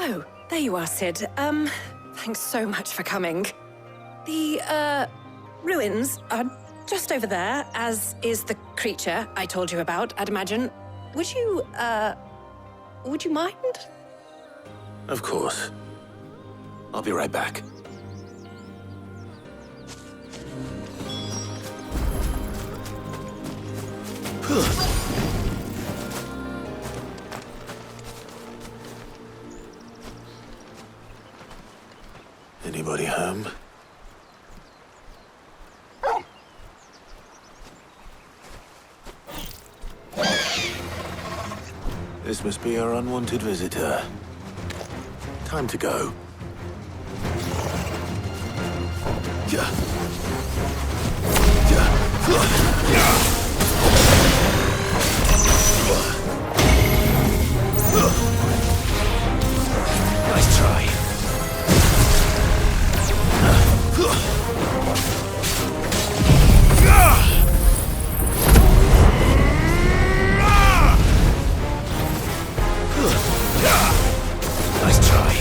Oh, there you are, Sid. Thanks so much for coming. The, ruins are just over there, as is the creature I told you about, I'd imagine. Would you mind? Of course. I'll be right back. Anybody home? This must be our unwanted visitor. Time to go. Nice try. Nice try.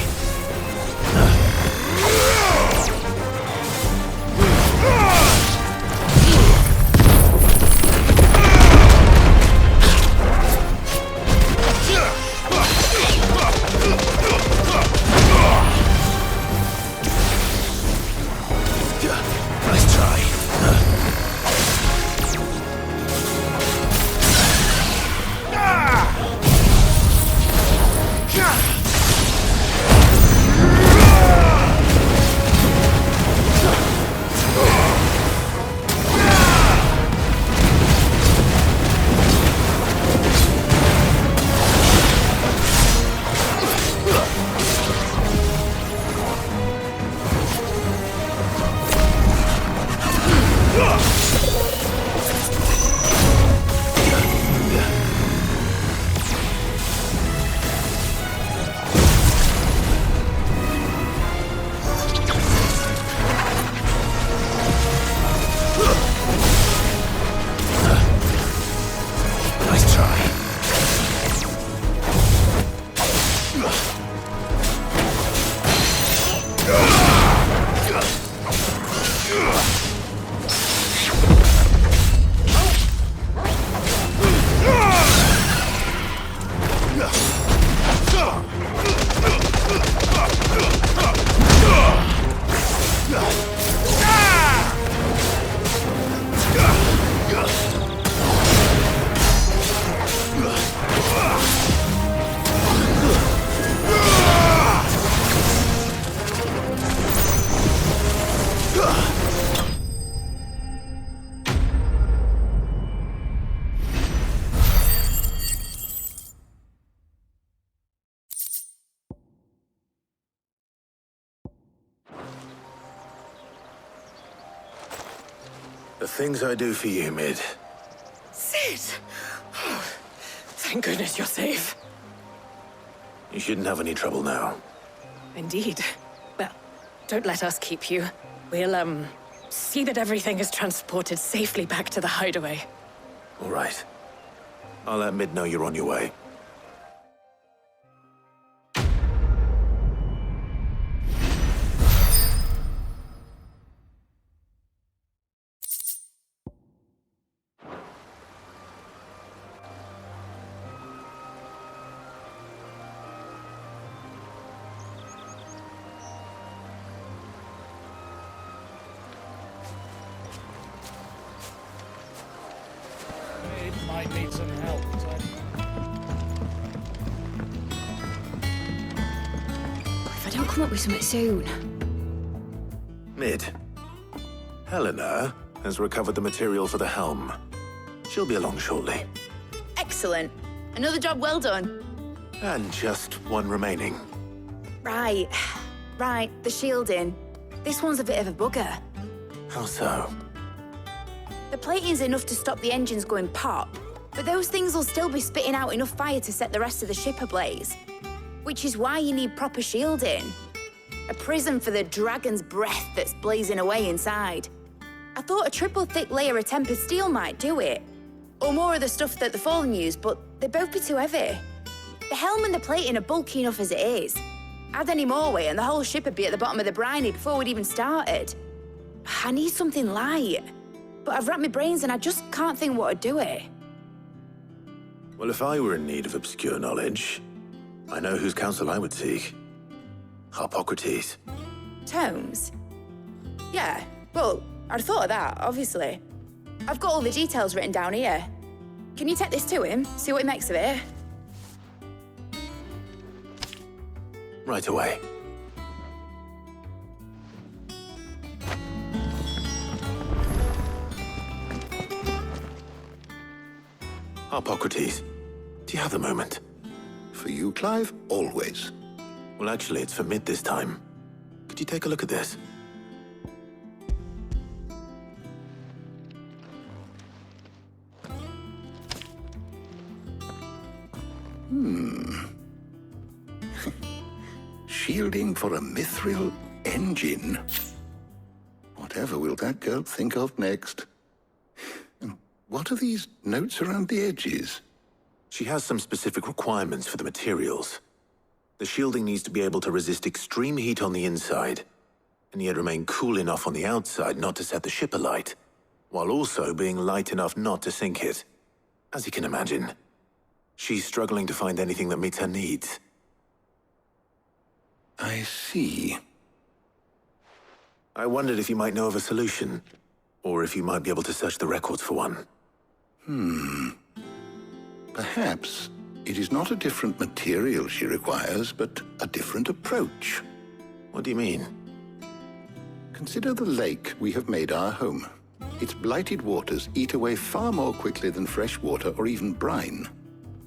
The things I do for you, Mid. Sid! Oh, thank goodness you're safe. You shouldn't have any trouble now. Indeed. Well, don't let us keep you. We'll, see that everything is transported safely back to the hideaway. All right. I'll let Mid know you're on your way. Might need some help. If I don't come up with something soon. Mid. Helena has recovered the material for the helm. She'll be along shortly. Excellent. Another job well done. And just one remaining. Right. Right, the shielding. This one's a bit of a bugger. How so? The plating's enough to stop the engines going pop, but those things will still be spitting out enough fire to set the rest of the ship ablaze. Which is why you need proper shielding. A prison for the dragon's breath that's blazing away inside. I thought a triple thick layer of tempered steel might do it. Or more of the stuff that the Fallen use, but they'd both be too heavy. The helm and the plating are bulky enough as it is. Add any more weight and the whole ship would be at the bottom of the briny before we'd even started. I need something light. But I've racked my brains and I just can't think what to do it. Well, if I were in need of obscure knowledge, I know whose counsel I would seek. Harpocrates. Tomes? Yeah, well, I'd thought of that, obviously. I've got all the details written down here. Can you take this to him, see what he makes of it? Right away. Harpocrates, do you have a moment? For you, Clive, always. Well, actually, it's for Mid this time. Could you take a look at this? Shielding for a mithril engine. Whatever will that girl think of next? And what are these notes around the edges? She has some specific requirements for the materials. The shielding needs to be able to resist extreme heat on the inside, and yet remain cool enough on the outside not to set the ship alight, while also being light enough not to sink it. As you can imagine, she's struggling to find anything that meets her needs. I see. I wondered if you might know of a solution, or if you might be able to search the records for one. Perhaps it is not a different material she requires, but a different approach. What do you mean? Consider the lake we have made our home. Its blighted waters eat away far more quickly than fresh water or even brine,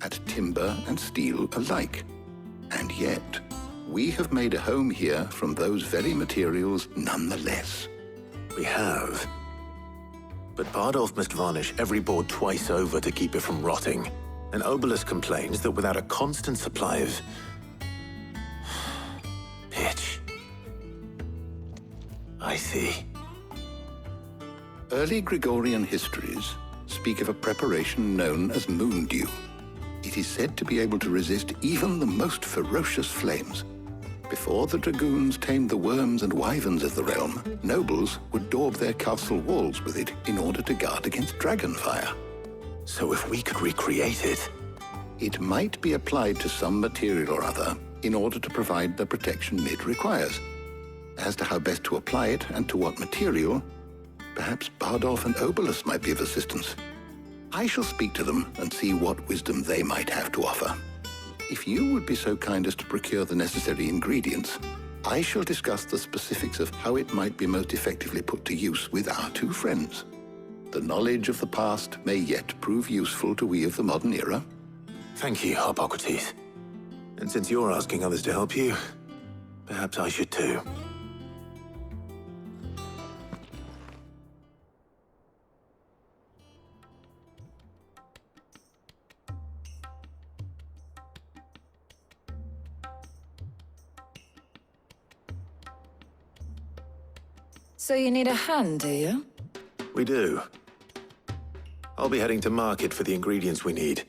at timber and steel alike. And yet, we have made a home here from those very materials nonetheless. We have. But Bardolph must varnish every board twice over to keep it from rotting. And Obelus complains that without a constant supply of pitch. I see. Early Gregorian histories speak of a preparation known as moon dew. It is said to be able to resist even the most ferocious flames. Before the dragoons tamed the worms and wyverns of the realm, nobles would daub their castle walls with it in order to guard against dragon fire. So if we could recreate it... It might be applied to some material or other in order to provide the protection Mid requires. As to how best to apply it and to what material, perhaps Bardolph and Obelus might be of assistance. I shall speak to them and see what wisdom they might have to offer. If you would be so kind as to procure the necessary ingredients, I shall discuss the specifics of how it might be most effectively put to use with our two friends. The knowledge of the past may yet prove useful to we of the modern era. Thank you, Harpocrates. And since you're asking others to help you, perhaps I should too. So you need a hand, do you? We do. I'll be heading to market for the ingredients we need.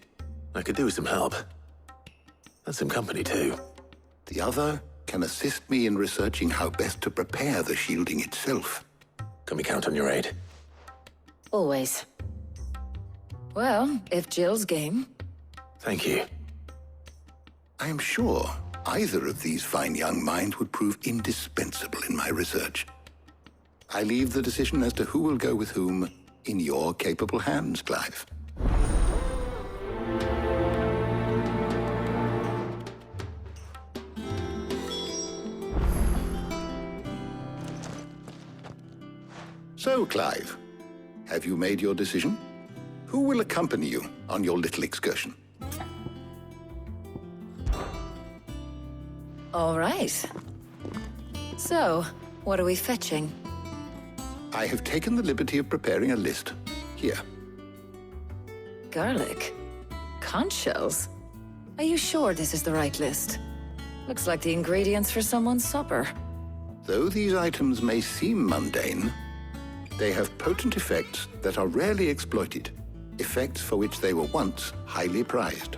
I could do with some help. And some company, too. The other can assist me in researching how best to prepare the shielding itself. Can we count on your aid? Always. Well, if Jill's game. Thank you. I am sure either of these fine young minds would prove indispensable in my research. I leave the decision as to who will go with whom in your capable hands, Clive. So, Clive, have you made your decision? Who will accompany you on your little excursion? All right. So, what are we fetching? I have taken the liberty of preparing a list. Here. Garlic? Conch shells? Are you sure this is the right list? Looks like the ingredients for someone's supper. Though these items may seem mundane, they have potent effects that are rarely exploited, effects for which they were once highly prized.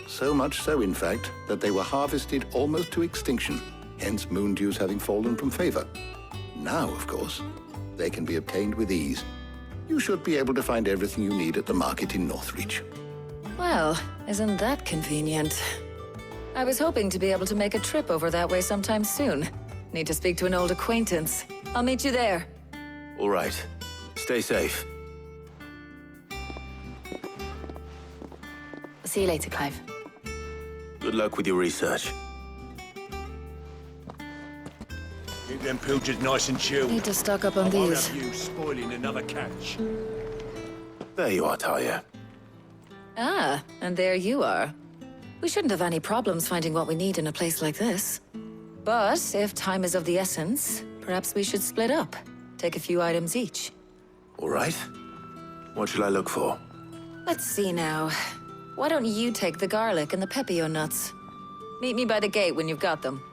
So much so, in fact, that they were harvested almost to extinction hence moon dews having fallen from favor. Now, of course, they can be obtained with ease. You should be able to find everything you need at the market in Northreach. Well, isn't that convenient? I was hoping to be able to make a trip over that way sometime soon. Need to speak to an old acquaintance. I'll meet you there. All right. Stay safe. I'll see you later, Clive. Good luck with your research. Keep them pilchards nice and chilled. Need to stock up on I won't these. have you spoiling another catch. There you are, Talia. Ah, and there you are. We shouldn't have any problems finding what we need in a place like this. But if time is of the essence, perhaps we should split up. Take a few items each. All right. What should I look for? Let's see now. Why don't you take the garlic and the pepio nuts? Meet me by the gate when you've got them.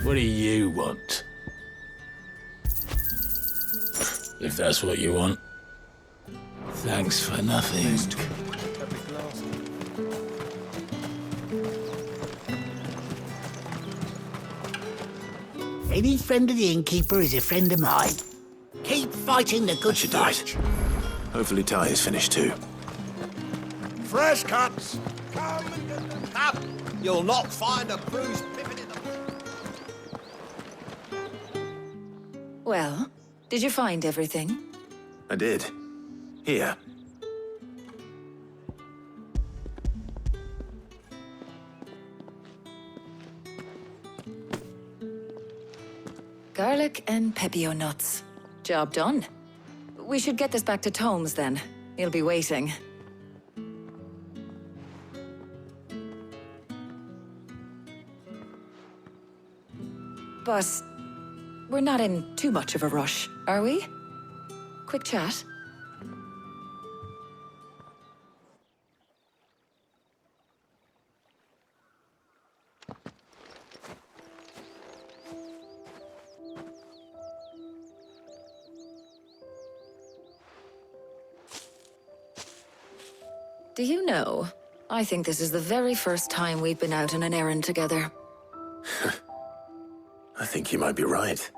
What do you want? If that's what you want. Thanks for nothing. Any friend of the innkeeper is a friend of mine. Keep fighting the I good should do fight. it. Hopefully Talia's finished too. Fresh cuts! Come and get them. Come! You'll not find a bruised pippin in the... Well, did you find everything? I did. Here. Garlic and pepio nuts. Job done. We should get this back to Tomes then. He'll be waiting. But we're not in too much of a rush, are we? Quick chat. Do you know, I think this is the very first time we've been out on an errand together. I think you might be right.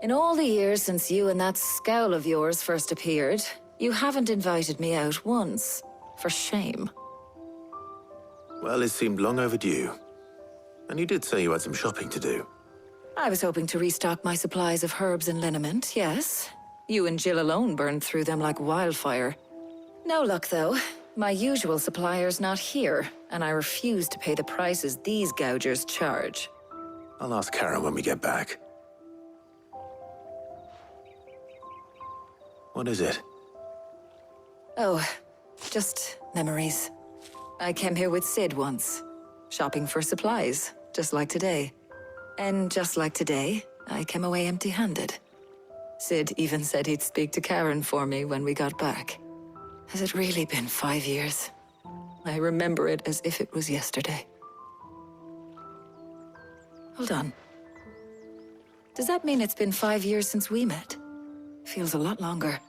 In all the years since you and that scowl of yours first appeared, you haven't invited me out once. For shame. Well, it seemed long overdue. And you did say you had some shopping to do. I was hoping to restock my supplies of herbs and liniment, yes. You and Jill alone burned through them like wildfire. No luck, though. My usual supplier's not here, and I refuse to pay the prices these gougers charge. I'll ask Karen when we get back. What is it? Oh, just memories. I came here with Sid once, shopping for supplies, just like today. And just like today, I came away empty-handed. Sid even said he'd speak to Karen for me when we got back. Has it really been 5 years? I remember it as if it was yesterday. Hold on. Does that mean it's been 5 years since we met? Feels a lot longer.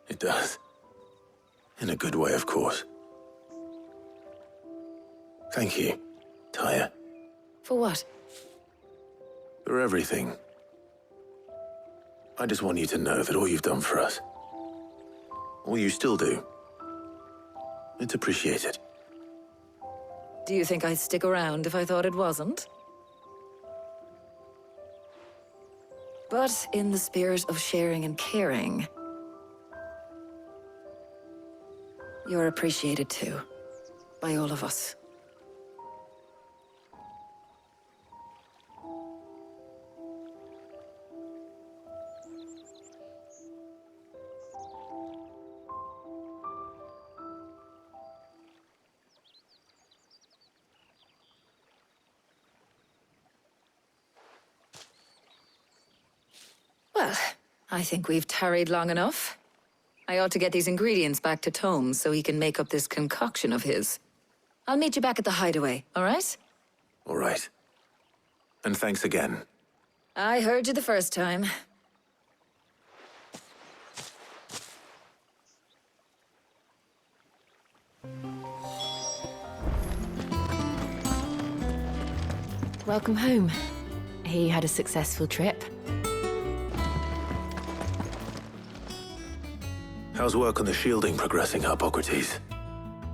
It does. In a good way, of course. Thank you, Taya, For what? for everything. I just want you to know that all you've done for us, all you still do, it's appreciated. Do you think I'd stick around if I thought it wasn't? But in the spirit of sharing and caring, you're appreciated too, by all of us. Well, I think we've tarried long enough. I ought to get these ingredients back to Tomes so he can make up this concoction of his. I'll meet you back at the hideaway, all right? All right. And thanks again. I heard you the first time. welcome home. I hear you had a successful trip. How's work on the shielding progressing, Hippocrates?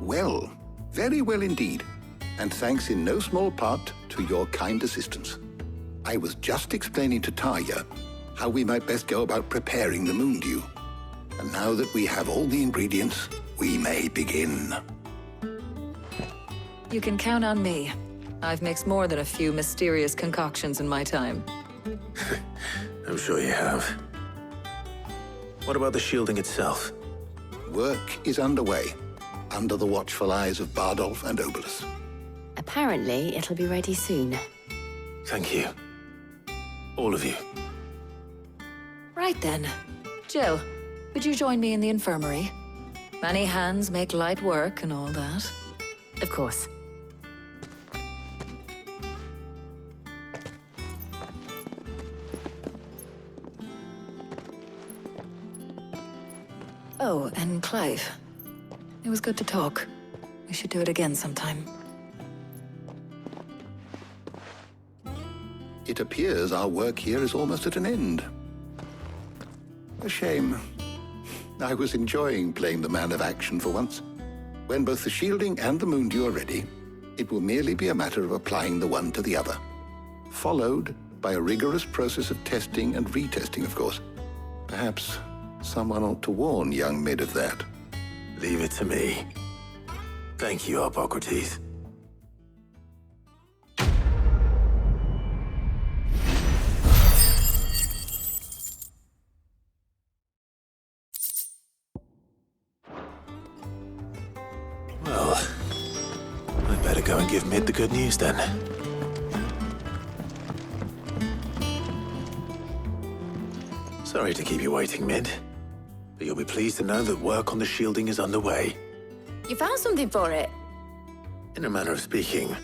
Well, very well indeed. And thanks in no small part to your kind assistance. I was just explaining to Tarja how we might best go about preparing the moon dew. And now that we have all the ingredients, we may begin. You can count on me. I've mixed more than a few mysterious concoctions in my time. I'm sure you have. What about the shielding itself? Work is underway, under the watchful eyes of Bardolph and Obolus. Apparently, it'll be ready soon. Thank you. All of you. Right then. Jill, would you join me in the infirmary? Many hands make light work and all that. Of course. Oh, and Clive. It was good to talk. We should do it again sometime. It appears our work here is almost at an end. A shame. I was enjoying playing the man of action for once. When both the shielding and the moon dew are ready, it will merely be a matter of applying the one to the other. Followed by a rigorous process of testing and retesting, of course. Perhaps someone ought to warn young Mid of that. Leave it to me. Thank you, Hippocrates. Well, I'd better go and give Mid the good news then. Sorry to keep you waiting, Mid. But you'll be pleased to know that work on the shielding is underway. You found something for it? In a manner of speaking,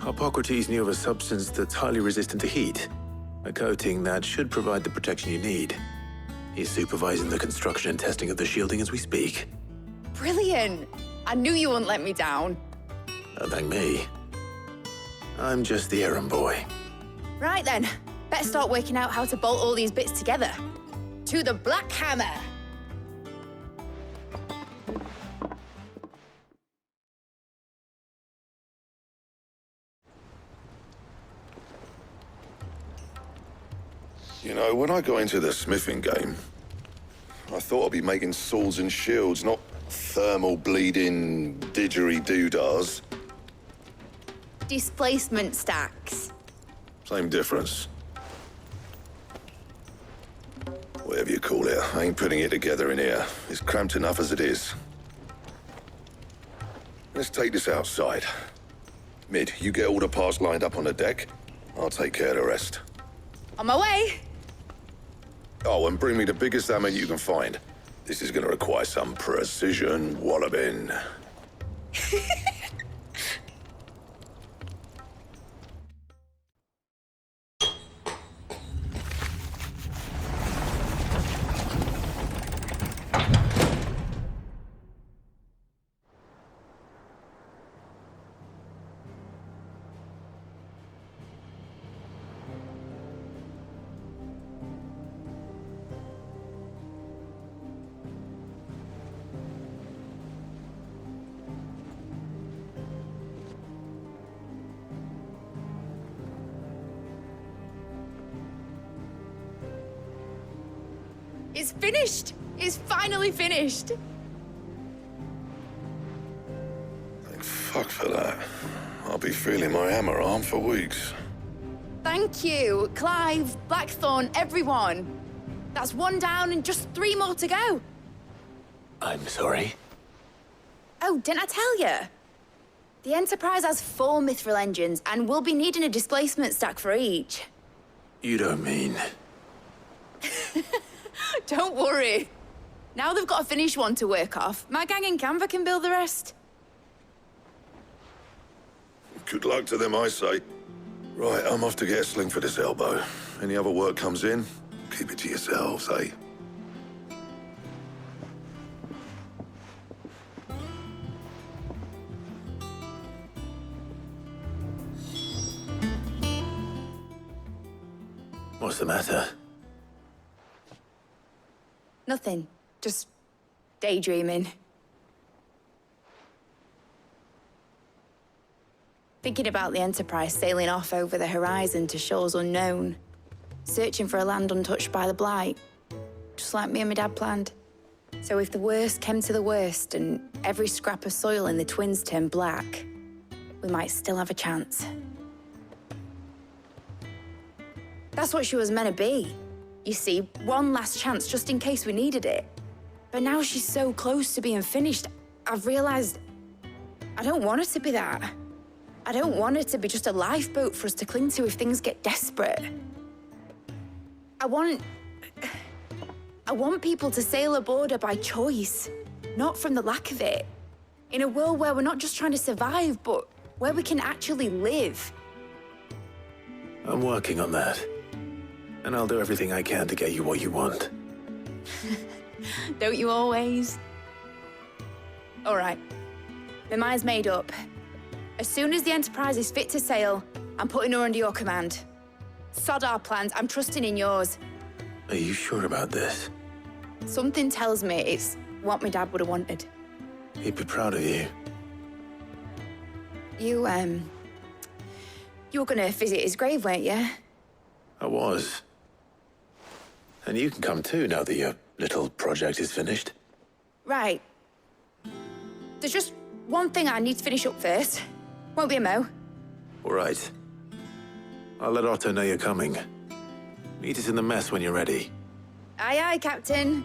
Hippocrates knew of a substance that's highly resistant to heat. A coating that should provide the protection you need. He's supervising the construction and testing of the shielding as we speak. Brilliant! I knew you wouldn't let me down. Don't thank me. I'm just the errand boy. Right then, better start working out how to bolt all these bits together. To the Black Hammer! You know, when I got into the smithing game, I thought I'd be making swords and shields, not thermal bleeding didgeridoo-dahs. Displacement stacks. Same difference. Whatever you call it, I ain't putting it together in here. It's cramped enough as it is. Let's take this outside. Mid, you get all the parts lined up on the deck. I'll take care of the rest. On my way! Oh, and bring me the biggest hammer you can find. This is gonna require some precision walloping. It's finished! It's finally finished! Thank fuck for that. I'll be feeling my hammer arm for weeks. Thank you, Clive, Blackthorn, everyone. That's one down and just 3 more to go. I'm sorry. Oh, didn't I tell you? The Enterprise has 4 mithril engines, and we'll be needing a displacement stack for each. You don't mean... Don't worry. Now they've got a finished one to work off, my gang in Canva can build the rest. Good luck to them, I say. Right, I'm off to get a sling for this elbow. Any other work comes in, keep it to yourselves, eh? What's the matter? Nothing. Just daydreaming. Thinking about the Enterprise sailing off over the horizon to shores unknown, searching for a land untouched by the Blight, just like me and my dad planned. So if the worst came to the worst and every scrap of soil in the Twins turned black, we might still have a chance. That's what she was meant to be. You see, one last chance just in case we needed it. But now she's so close to being finished, I've realized I don't want her to be that. I don't want her to be just a lifeboat for us to cling to if things get desperate. I want people to sail aboard her by choice, not from the lack of it. In a world where we're not just trying to survive, but where we can actually live. I'm working on that. And I'll do everything I can to get you what you want. Don't you always? All right. My mind's made up. As soon as the Enterprise is fit to sail, I'm putting her under your command. Sod our plans, I'm trusting in yours. Are you sure about this? Something tells me it's what my dad would have wanted. He'd be proud of you. You were gonna visit his grave, weren't you? I was. And you can come too now that your little project is finished. Right. There's just one thing I need to finish up first. Won't be a mo. All right. I'll let Otto know you're coming. Meet us in the mess when you're ready. Aye, aye, Captain.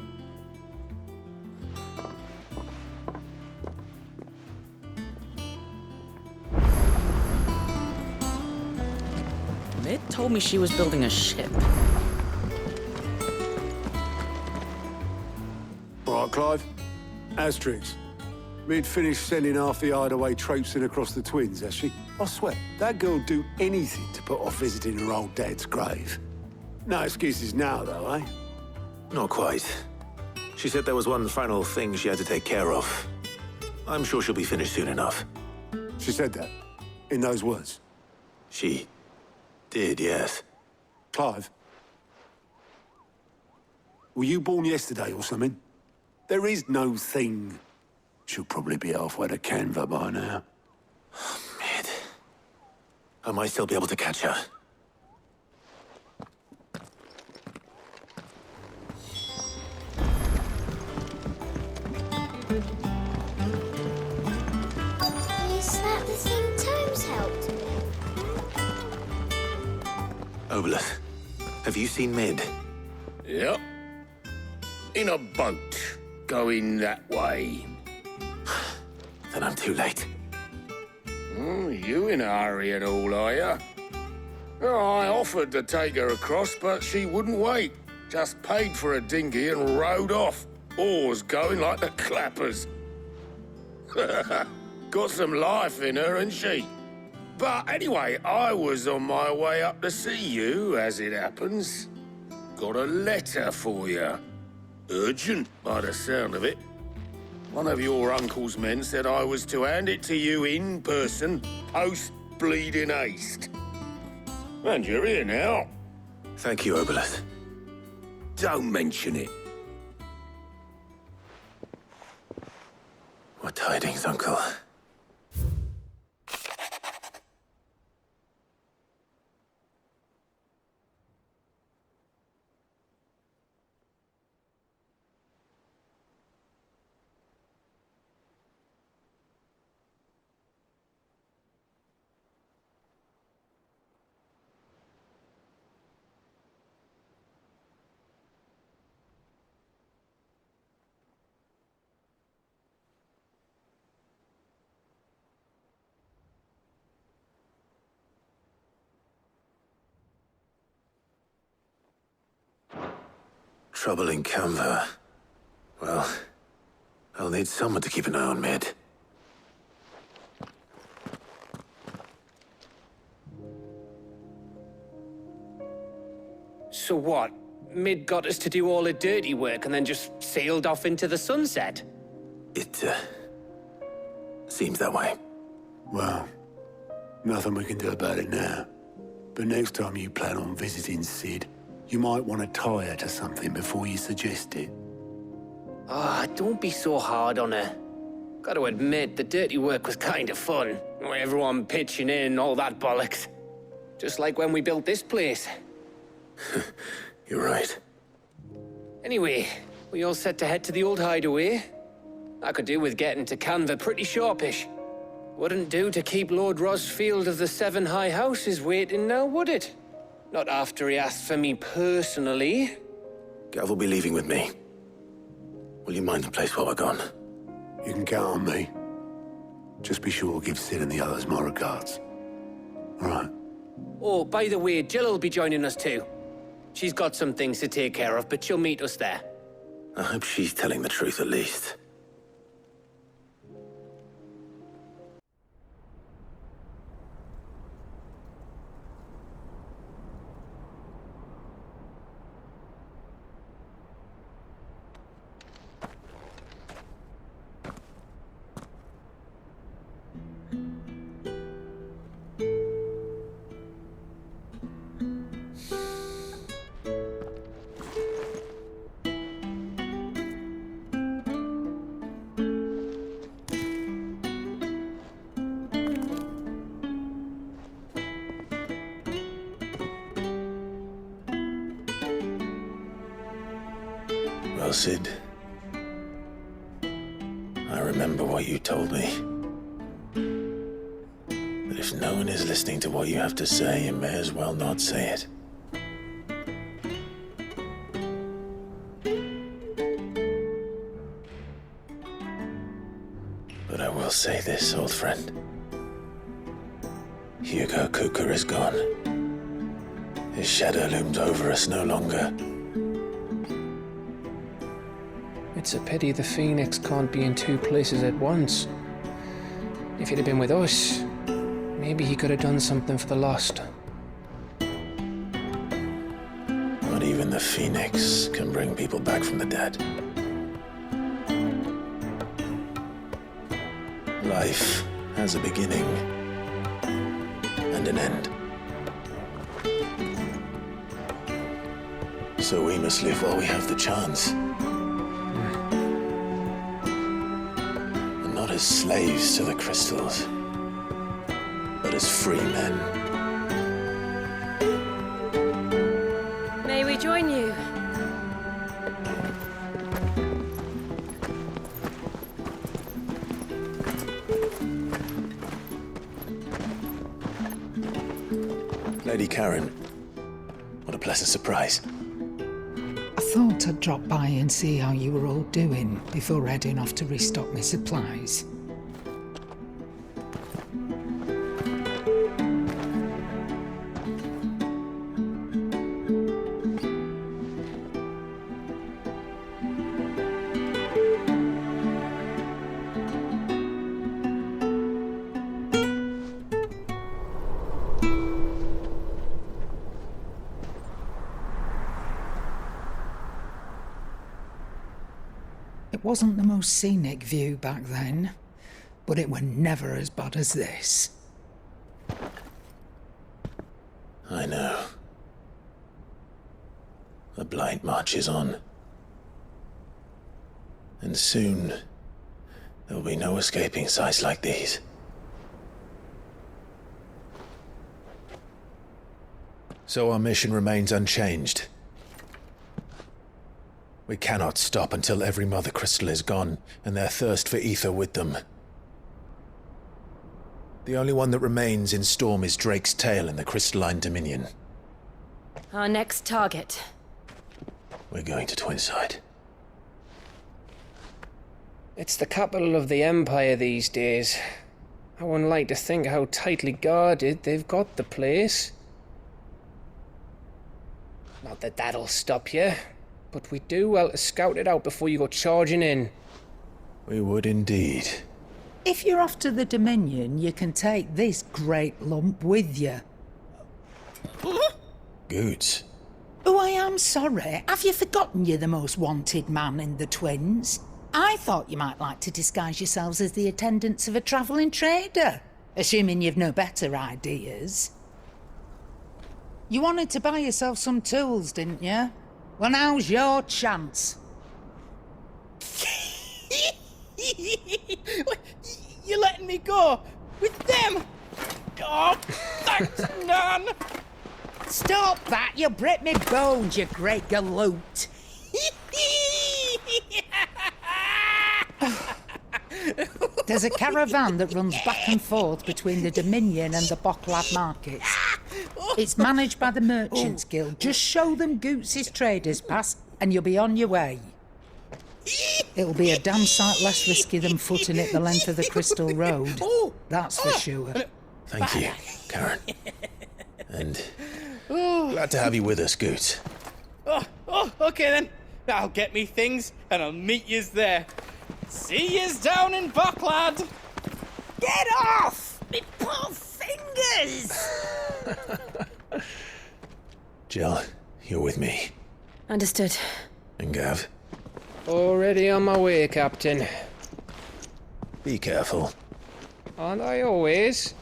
Mid told me she was building a ship. All right, Clive. Asterix. Mid finished sending half the hideaway traipsing across the Twins, has she? I swear, that girl'd do anything to put off visiting her old dad's grave. No excuses now, though, eh? Not quite. She said there was one final thing she had to take care of. I'm sure she'll be finished soon enough. She said that? In those words? She did, yes. Clive? Were you born yesterday or something? There is no thing. She'll probably be halfway to Canva by now. Mid. I might still be able to catch her. Is that the thing Tomes helped with? Obelus, have you seen Mid? Yep. In a boat, going that way. Then I'm too late. You in a hurry at all, are you? I offered to take her across, but she wouldn't wait. Just paid for a dinghy and rowed off. Oars going like the clappers. Got some life in her, ain't she? But anyway, I was on my way up to see you, as it happens. Got a letter for you. Urgent, by the sound of it. One of your uncle's men said I was to hand it to you in person, post-bleeding haste. And you're here now. Thank you, Obelus. Don't mention it. What tidings, Uncle? Trouble in Canva. Well, I'll need someone to keep an eye on Mid. So what? Mid got us to do all the dirty work and then just sailed off into the sunset? It, seems that way. Well, nothing we can do about it now. But next time you plan on visiting Sid, You might want to tie her to something before you suggest it. Ah, don't be so hard on her. Gotta admit, the dirty work was kind of fun. Everyone pitching in, all that bollocks. Just like when we built this place. You're right. Anyway, we all set to head to the old hideaway. I could do with getting to Canva pretty sharpish. Wouldn't do to keep Lord Rosfield of the Seven High Houses waiting now, would it? Not after he asked for me personally. Gav will be leaving with me. Will you mind the place while we're gone? You can count on me. Just be sure to give Sid and the others my regards. All right. Oh, by the way, Jill will be joining us too. She's got some things to take care of, but she'll meet us there. I hope she's telling the truth at least. Well, Sid, I remember what you told me. But if no one is listening to what you have to say, you may as well not say it. But I will say this, old friend. Hugo Kuka is gone. His shadow looms over us no longer. It's a pity the Phoenix can't be in two places at once. If he'd have been with us, maybe he could have done something for the lost. Not even the Phoenix can bring people back from the dead. Life has a beginning and an end. So we must live while we have the chance. And not as slaves to the crystals, but as free men. May we join you? Lady Karen, what a pleasant surprise. I thought I'd drop by and see how you were all doing before heading off to restock my supplies. It wasn't the most scenic view back then, but it were never as bad as this. I know. The blight marches on. And soon, there will be no escaping sights like these. So our mission remains unchanged. We cannot stop until every Mother Crystal is gone, and their thirst for ether with them. The only one that remains in Storm is Drake's tail in the Crystalline Dominion. Our next target. We're going to Twinside. It's the capital of the Empire these days. I wouldn't like to think how tightly guarded they've got the place. Not that that'll stop you, but we do well to scout it out before you go charging in. We would indeed. If you're off to the Dominion, you can take this great lump with you. Goods. Oh, I am sorry. Have you forgotten you're the most wanted man in the Twins? I thought you might like to disguise yourselves as the attendants of a travelling trader, assuming you've no better ideas. You wanted to buy yourself some tools, didn't you? Well, now's your chance. You're letting me go? With them? Oh, thanks, Nan! Stop that! You'll break me bones, you great galoot! There's a caravan that runs back and forth between the Dominion and the Bocklad markets. It's managed by the Merchants Guild. Just show them Goots' traders pass and you'll be on your way. It'll be a damn sight less risky than footing it the length of the Crystal Road. That's for sure. Thank you, Karen. And glad to have you with us, Goots. Okay then. I'll get me things and I'll meet yous there. See yous down in Bocklad. Get off! Me poor fingers! Jill, you're with me. Understood. And Gav, Already on my way, Captain. be careful. Aren't I always?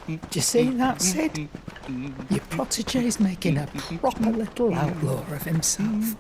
Do you see that, Sid? Your protege's making a proper little outlaw of himself.